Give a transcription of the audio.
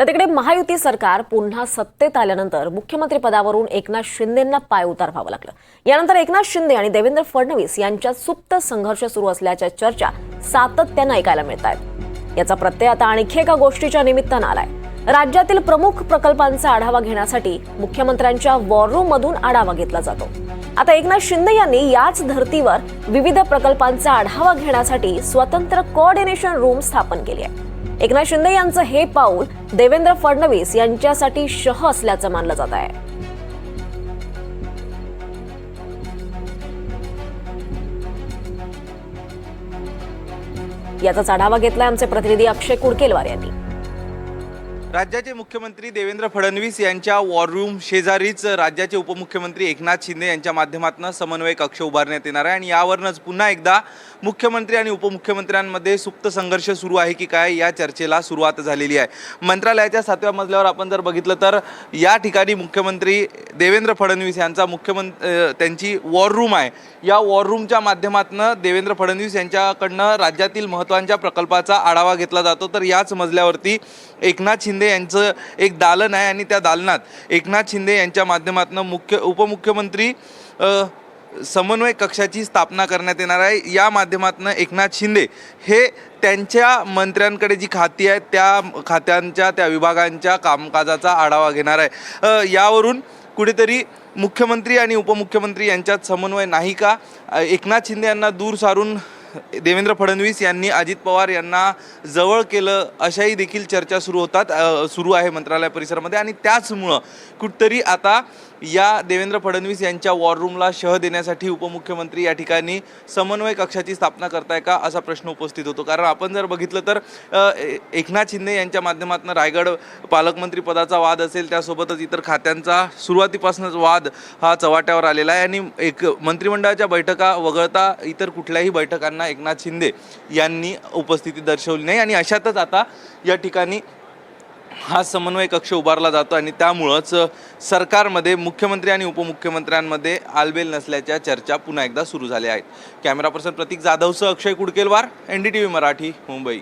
तर तिकडे महायुती सरकार पुन्हा सत्तेत आल्यानंतर मुख्यमंत्री पदावरून एकनाथ शिंदेंना पायउतार व्हावं लागलं। यानंतर एकनाथ शिंदे आणि देवेंद्र फडणवीस यांच्यात सुप्त संघर्ष सुरू असल्याच्या चर्चा सातत्याने ऐकायला मिळत आहेत। याचा प्रत्यय आता आणखी एका गोष्टीच्या निमित्तानं आलाय। राज्यातील प्रमुख प्रकल्पांचा आढावा घेण्यासाठी मुख्यमंत्र्यांच्या वॉर रूम मधून आढावा घेतला जातो। आता एकनाथ शिंदे यांनी याच धर्तीवर विविध प्रकल्पांचा आढावा घेण्यासाठी स्वतंत्र कोऑर्डिनेशन रूम स्थापन केली आहे। एकनाथ शिंदे यांचं हे पाऊल देवेंद्र फडणवीस यांच्यासाठी शह असल्याचं मानलं जात आहे। याचाच आढावा घेतलाय आमचे प्रतिनिधी अक्षय कुडकेलवार यांनी। राज्याचे मुख्यमंत्री देवेंद्र फडणवीस यांच्या वॉर रूम शेजारीच राज्याचे उपमुख्यमंत्री एकनाथ शिंदे यांच्या माध्यमातून समन्वय कक्ष उभारण्यात येणार आहे आणि यावरच पुन्हा एकदा मुख्यमंत्री आणि उपमुख्यमंत्र्यांमध्ये सुप्त संघर्ष सुरू आहे की काय या चर्चेला सुरुवात झालेली आहे। मंत्रालयाच्या 7व्या मजल्यावर आपण जर बघितलं तर या ठिकाणी मुख्यमंत्री देवेंद्र फडणवीस यांचा त्यांची वॉर रूम आहे। या वॉर रूमच्या माध्यमातून देवेंद्र फडणवीस यांच्याकडनं राज्यातील महत्त्वाच्या प्रकल्पाचा आढावा घेतला जातो। तर याच मजल्यावरती एकनाथ शिंदे यांचं एक दालन आहे आणि त्या दालनात एकनाथ शिंदे यांच्या माध्यमातून उपमुख्यमंत्री समन्वय कक्षाची स्थापना करण्यात येणार आहे। या माध्यमातून एकनाथ शिंदे हे त्यांच्या मंत्र्यांकडे जी खाती आहेत त्या खात्यांच्या त्या विभागांच्या कामकाजाचा आढावा घेणार आहे। यावरून कुठेतरी मुख्यमंत्री आणि उपमुख्यमंत्री यांच्यात समन्वय नाही का, एकनाथ शिंदे यांना दूर सारून देवेंद्र फडणवीस यांनी अजित पवार यांना जवळ केलं अशाही देखील चर्चा सुरू आहे मंत्रालय परिसरामध्ये आणि त्याचमुळं कुठतरी आता या देवेंद्र फडणवीस यांच्या वॉर रूमला शह देण्यासाठी उपमुख्यमंत्री या ठिकाणी समन्वय कक्षाची स्थापना करताय का असा प्रश्न उपस्थित होतो। कारण आपण जर बघितलं तर एकनाथ शिंदे यांच्या माध्यमातून रायगड पालकमंत्री पदाचा वाद असेल, त्यासोबतच इतर खात्यांचा सुरुवातीपासूनच वाद हा चव्हाट्यावर आलेला आहे आणि एक मंत्रिमंडळाच्या बैठका वगळता इतर कुठल्याही बैठकांना एकनाथ शिंदे यांनी उपस्थिती दर्शवली नाही आणि अशातच आता या ठिकाणी हा समन्वय कक्ष उभारला जातो आणि त्यामुळंच सरकारमध्ये मुख्यमंत्री आणि उपमुख्यमंत्र्यांमध्ये आलबेल नसल्याच्या चर्चा पुन्हा एकदा सुरू झाल्या आहेत। कॅमेरा पर्सन प्रतीक जाधवसह अक्षय कुडकेलवार, NDTV मराठी, मुंबई।